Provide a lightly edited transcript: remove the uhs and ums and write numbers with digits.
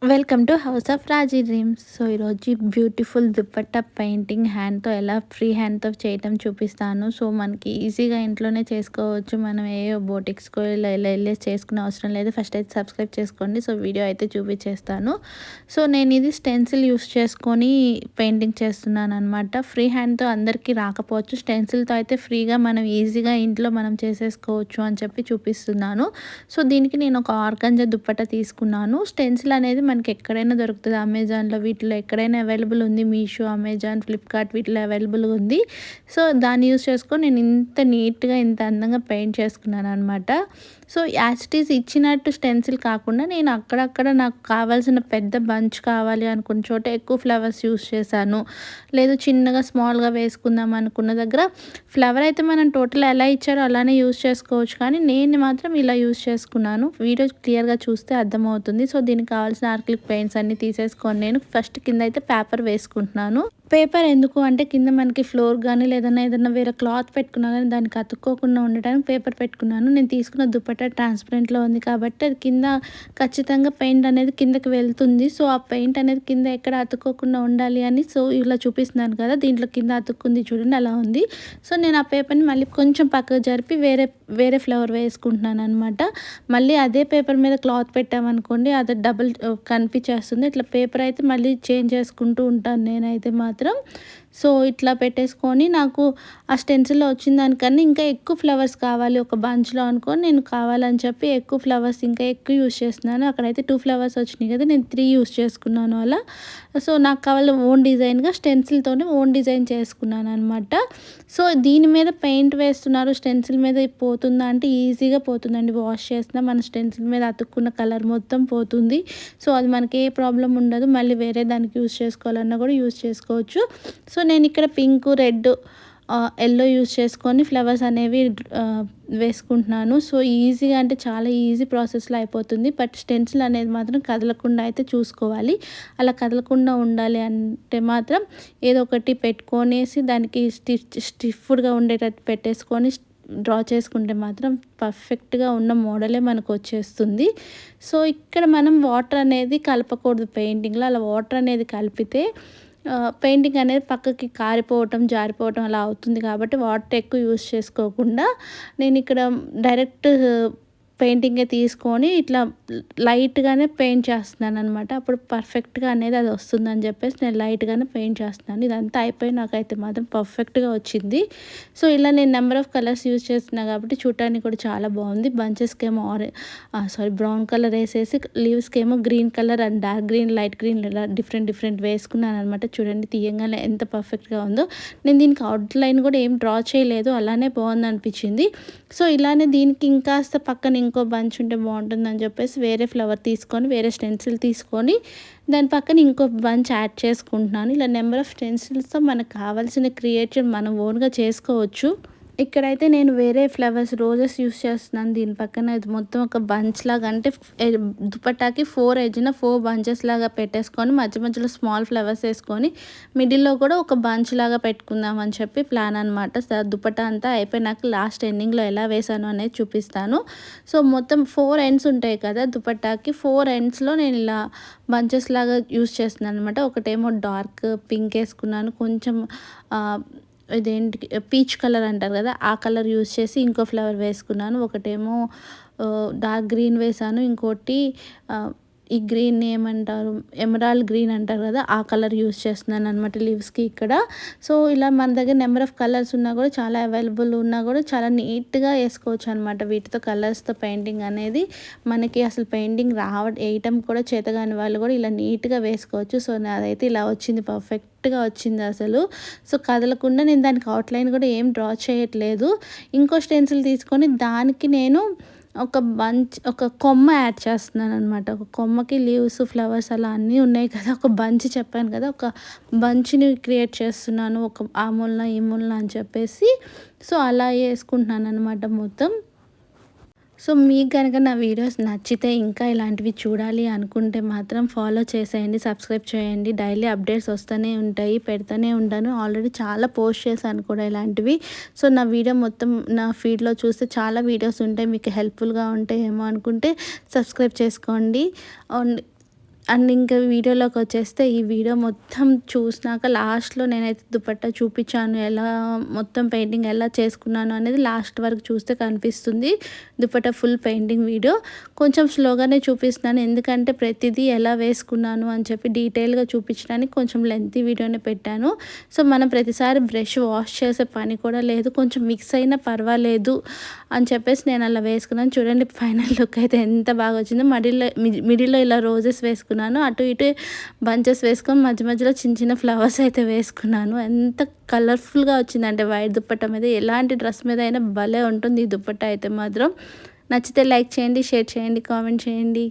Welcome to house of Raji dreams. So ఈరోజు beautiful dupatta painting హ్యాండ్తో ఎలా ఫ్రీ హ్యాండ్తో చేయటం చూపిస్తాను. సో మనకి ఈజీగా ఇంట్లోనే చేసుకోవచ్చు. మనం ఏ బోటిక్స్కో ఇలా ఇలా వెళ్ళేసి చేసుకునే అవసరం లేదు. ఫస్ట్ అయితే సబ్స్క్రైబ్ చేసుకోండి. సో వీడియో అయితే చూపించేస్తాను. సో నేను ఇది స్టెన్సిల్ యూస్ చేసుకొని పెయింటింగ్ చేస్తున్నాను అనమాట. ఫ్రీ హ్యాండ్తో అందరికీ రాకపోవచ్చు, స్టెన్సిల్తో అయితే ఫ్రీగా మనం ఈజీగా ఇంట్లో మనం చేసేసుకోవచ్చు అని చెప్పి చూపిస్తున్నాను. సో దీనికి నేను ఒక ఆర్గంజా దుపట్టా తీసుకున్నాను. స్టెన్సిల్ అనేది మనకి ఎక్కడైనా దొరుకుతుంది. అమెజాన్లో వీటిలో ఎక్కడైనా అవైలబుల్ ఉంది. మీషో, అమెజాన్, ఫ్లిప్కార్ట్ వీటిలో అవైలబుల్గా ఉంది. సో దాన్ని యూస్ చేసుకొని నేను ఇంత నీట్గా ఇంత అందంగా పెయింట్ చేసుకున్నాను అనమాట. సో యాజ్ ఇట్ ఈజ్ ఇచ్చినట్టు స్టెన్సిల్ కాకుండా నేను అక్కడక్కడ నాకు కావాల్సిన పెద్ద బంచ్ కావాలి అనుకున్న చోట ఎక్కువ ఫ్లవర్స్ యూస్ చేశాను. లేదు చిన్నగా స్మాల్గా వేసుకుందాం అనుకున్న దగ్గర ఫ్లవర్ అయితే మనం టోటల్ ఎలా ఇచ్చారో అలానే యూస్ చేసుకోవచ్చు, కానీ నేను మాత్రం ఇలా యూస్ చేసుకున్నాను. వీడియో క్లియర్గా చూస్తే అర్థమవుతుంది. సో దీనికి కావాల్సిన ఆర్కిలిక్ పెయింట్స్ అన్నీ తీసేసుకొని నేను ఫస్ట్ కింద అయితే పేపర్ వేసుకుంటున్నాను. పేపర్ ఎందుకు అంటే కింద మనకి ఫ్లోర్ కానీ ఏదైనా వేరే క్లాత్ పెట్టుకున్నా కానీ దానికి అతుక్కోకుండా ఉండడానికి పేపర్ పెట్టుకున్నాను. నేను తీసుకున్న దుపట్టా ట్రాన్స్పరెంట్లో ఉంది కాబట్టి అది కింద ఖచ్చితంగా పెయింట్ అనేది కిందకి వెళ్తుంది. సో ఆ పెయింట్ అనేది కింద ఎక్కడ అతుక్కోకుండా ఉండాలి అని సో ఇలా చూపిస్తున్నాను కదా, దీంట్లో కింద అతుక్కుంది చూడండి అలా ఉంది. సో నేను ఆ పేపర్ని మళ్ళీ కొంచెం పక్కకు జరిపి వేరే వేరే ఫ్లవర్ వేసుకుంటున్నాను అనమాట. మళ్ళీ అదే పేపర్ మీద క్లాత్ పెట్టామనుకోండి అది డబుల్ కనిపించేస్తుంది. ఇట్లా పేపర్ అయితే మళ్ళీ చేంజ్ చేసుకుంటూ ఉంటాను నేనైతే మాత్రం. సో ఇట్లా పెట్టేసుకొని నాకు ఆ స్టెన్సిల్లో వచ్చిన దానికన్నా ఇంకా ఎక్కువ ఫ్లవర్స్ కావాలి ఒక బంచ్లో అనుకొని నేను కావాలని చెప్పి ఎక్కువ ఫ్లవర్స్ ఇంకా ఎక్కువ యూస్ చేస్తున్నాను. అక్కడైతే 2 ఫ్లవర్స్ వచ్చినాయి కదా, నేను 3 యూస్ చేసుకున్నాను అలా. సో నాకు కావాలి ఓన్ డిజైన్గా స్టెన్సిల్తోనే ఓన్ డిజైన్ చేసుకున్నాను అనమాట. సో దీని మీద పెయింట్ వేస్తున్నారు, స్టెన్సిల్ మీద పోతుందా అంటే ఈజీగా పోతుందండి. వాష్ చేసినా మన స్టెన్సిల్ మీద అతుక్కున్న కలర్ మొత్తం పోతుంది. సో అది మనకి ఏ ప్రాబ్లం ఉండదు. మళ్ళీ వేరే దానికి యూస్ చేసుకోవాలన్నా కూడా యూస్ చేసుకోవచ్చు. సో నేను ఇక్కడ పింక్, రెడ్, ఎల్లో యూస్ చేసుకొని ఫ్లవర్స్ అనేవి వేసుకుంటున్నాను. సో ఈజీగా అంటే చాలా ఈజీ ప్రాసెస్లో అయిపోతుంది. బట్ స్టెన్సిల్ అనేది మాత్రం కదలకుండా అయితే చూసుకోవాలి. అలా కదలకుండా ఉండాలి అంటే మాత్రం ఏదో ఒకటి పెట్టుకొనేసి దానికి స్టిఫ్గా ఉండేటట్టు పెట్టేసుకొని డ్రా చేసుకుంటే మాత్రం పర్ఫెక్ట్గా ఉన్న మోడలే మనకు వచ్చేస్తుంది. సో ఇక్కడ మనం వాటర్ అనేది కలపకూడదు పెయింటింగ్లో. అలా వాటర్ అనేది కలిపితే పెయింటింగ్ అనేది పక్కకి కారిపోవటం, జారిపోవటం అలా అవుతుంది. కాబట్టి వాటర్ ఎక్కువ యూస్ చేసుకోకుండా నేను ఇక్కడ డైరెక్ట్ పెయింటింగే తీసుకొని ఇట్లా లైట్గానే పెయింట్ చేస్తున్నాను అనమాట. అప్పుడు పర్ఫెక్ట్గా అనేది అది వస్తుందని చెప్పేసి నేను లైట్గానే పెయింట్ చేస్తున్నాను. ఇదంతా అయిపోయి నాకైతే మాత్రం పర్ఫెక్ట్గా వచ్చింది. సో ఇలా నేను నెంబర్ ఆఫ్ కలర్స్ యూజ్ చేస్తున్నా కాబట్టి చూడటానికి కూడా చాలా బాగుంది. బంచెస్కి ఏమో బ్రౌన్ కలర్ వేసేసి లీవ్స్కి ఏమో green colour and dark green, light green ఇలా డిఫరెంట్ వేసుకున్నాను అనమాట. చూడండి తీయంగానే ఎంత పర్ఫెక్ట్గా ఉందో. నేను దీనికి అవుట్లైన్ కూడా ఏం డ్రా చేయలేదు, అలానే బాగుంది అనిపించింది. సో ఇలానే దీనికి ఇంకాస్త పక్కన ఇంకో బంచ్ ఉంటే బాగుంటుందని చెప్పేసి వేరే ఫ్లవర్ తీసుకొని వేరే స్టెన్సిల్ తీసుకొని దాని పక్కన ఇంకో బంచ్ యాడ్ చేసుకుంటున్నాను. ఇలా నెంబర్ ఆఫ్ స్టెన్సిల్స్తో మనకు కావాల్సిన క్రియేషన్ మనం ఓన్గా చేసుకోవచ్చు. ఇక్కడైతే నేను వేరే ఫ్లవర్స్ రోజెస్ యూస్ చేస్తున్నాను. దీని పక్కన ఇది మొత్తం ఒక బంచ్ లాగా అంటే దుపట్టాకి 4 ఎడ్జ్న 4 బంచెస్ లాగా పెట్టేసుకొని మధ్యలో స్మాల్ ఫ్లవర్స్ వేసుకొని మిడిల్లో కూడా ఒక బంచ్ లాగా పెట్టుకుందాం అని చెప్పి ప్లాన్ అనమాట. దుపట్టా అంతా అయిపోయినాక లాస్ట్ ఎండింగ్లో ఎలా వేసాను అనేది చూపిస్తాను. సో మొత్తం 4 ఎండ్స్ ఉంటాయి కదా దుపట్టాకి, 4 ఎండ్స్లో నేను ఇలా బంచెస్ లాగా యూస్ చేస్తున్నాను అనమాట. ఒకటేమో డార్క్ పింక్ వేసుకున్నాను, కొంచెం ఇదేంటి పీచ్ కలర్ అంటారు కదా ఆ కలర్ యూస్ చేసి ఇంకో ఫ్లవర్ వేసుకున్నాను. ఒకటేమో డార్క్ గ్రీన్ వేసాను, ఇంకోటి ఈ గ్రీన్ ఏమంటారు ఎమరాల్డ్ గ్రీన్ అంటారు కదా ఆ కలర్ యూస్ చేస్తున్నాను అనమాట లీవ్స్కి ఇక్కడ. సో ఇలా మన దగ్గర నెంబర్ ఆఫ్ కలర్స్ ఉన్నా కూడా చాలా అవైలబుల్ ఉన్నా కూడా చాలా నీట్గా వేసుకోవచ్చు అనమాట. వీటితో కలర్స్తో పెయింటింగ్ అనేది మనకి అసలు పెయింటింగ్ వేయటం కూడా చేతగాని వాళ్ళు కూడా ఇలా నీట్గా వేసుకోవచ్చు. సో నాదైతే ఇలా వచ్చింది, పర్ఫెక్ట్గా వచ్చింది అసలు. సో కదలకుండా నేను దానికి అవుట్లైన్ కూడా ఏం డ్రా చేయట్లేదు. ఇంకో స్టెన్సిల్ తీసుకొని దానికి నేను ఒక కొమ్మ యాడ్ చేస్తున్నాను అనమాట. ఒక కొమ్మకి లీవ్స్, ఫ్లవర్స్ అలా అన్నీ ఉన్నాయి కదా, ఒక బంచ్ చెప్పాను కదా, ఒక బంచ్ని క్రియేట్ చేస్తున్నాను ఒక ఆ మూలన ఈ మూలన అని చెప్పేసి. సో అలా వేసుకుంటున్నాను అనమాట మొత్తం. సో మీకు కనుక నా వీడియోస్ నచ్చితే ఇంకా ఇలాంటివి చూడాలి అనుకుంటే మాత్రం ఫాలో చేసేయండి, సబ్స్క్రైబ్ చేయండి. డైలీ అప్డేట్స్ వస్తూనే ఉంటాయి, పెడుతూనే ఉంటాను. ఆల్రెడీ చాలా పోస్ట్ చేశాను కూడా ఇలాంటివి. సో నా వీడియో మొత్తం నా ఫీడ్లో చూస్తే చాలా వీడియోస్ ఉంటాయి, మీకు హెల్ప్ఫుల్గా ఉంటాయేమో అనుకుంటే సబ్స్క్రైబ్ చేసుకోండి. అండ్ ఇంకా వీడియోలోకొచ్చేస్తే ఈ వీడియో మొత్తం చూసినాక లాస్ట్‌లో నేనైతే దుపట్టా చూపిచ్చాను. ఎలా మొత్తం పెయింటింగ్ ఎలా చేసుకున్నాను అనేది లాస్ట్ వరకు చూస్తే కనిపిస్తుంది. Dupatta full painting video. కొంచెం స్లోగానే చూపిస్తున్నాను. ఎందుకంటే ప్రతిదీ ఎలా వేసుకున్నాను అని చెప్పి డీటెయిల్‌గా చూపించడానికి కొంచెం లెంతీ వీడియోనే పెట్టాను. సో, మనం ప్రతిసారి బ్రష్ వాష్ చేసే పని కూడా లేదు. కొంచెం మిక్స్ అయినా పర్వాలేదు అని చెప్పేసి నేను అలా వేసుకున్నాను. చూడండి ఫైనల్ లుక్ అయితే ఎంత బాగా వచ్చిందో. మిడిల్‌లో ఇలా రోజెస్ వేసుకున్నాను. అటు ఇటు బంచెస్ వేసుకొని మధ్య మధ్యలో చిన్న చిన్న ఫ్లవర్స్ అయితే వేసుకున్నాను. ఎంత కలర్ఫుల్‌గా వచ్చిందంటే వైట్ దుప్పట్టా మీద ఎలాంటి డ్రెస్ మీద అయినా భలే ఉంటుంది ఈ దుప్పట్టా అయితే మాత్రం. నచ్చితే లైక్ చేయండి, షేర్ చేయండి, కామెంట్ చేయండి.